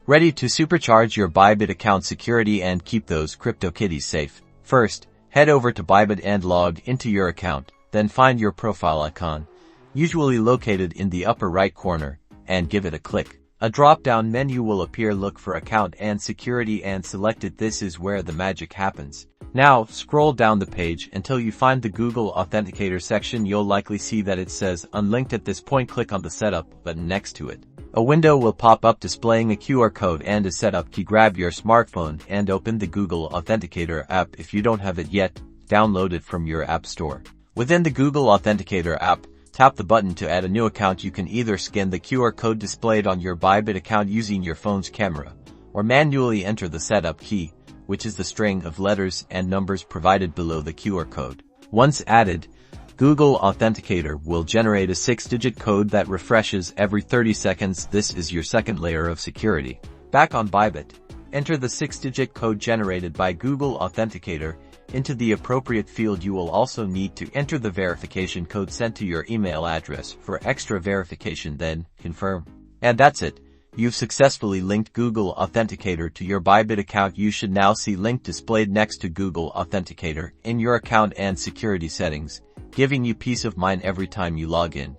Ready to supercharge your Bybit account security and keep those crypto kitties safe? First, head over to Bybit and log into your account, then find your profile icon, usually located in the upper right corner, and give it a click. A drop-down menu will appear. Look for Account and Security and select it. This is where the magic happens. Now, scroll down the page until you find the Google Authenticator section. You'll likely see that it says Unlinked at this point. Click on the Setup button next to it. A window will pop up displaying a QR code and a setup key. Grab your smartphone and open the Google Authenticator app. If you don't have it yet, download it from your app store. Within the Google Authenticator app, tap the button to add a new account. You can either scan the QR code displayed on your Bybit account using your phone's camera, or manually enter the setup key, which is the string of letters and numbers provided below the QR code. Once added, Google Authenticator will generate a 6-digit code that refreshes every 30 seconds. This is your second layer of security. Back on Bybit, enter the 6-digit code generated by Google Authenticator into the appropriate field. You will also need to enter the verification code sent to your email address for extra verification, then confirm. And that's it. You've successfully linked Google Authenticator to your Bybit account. You should now see link displayed next to Google Authenticator in your account and security settings, giving you peace of mind every time you log in.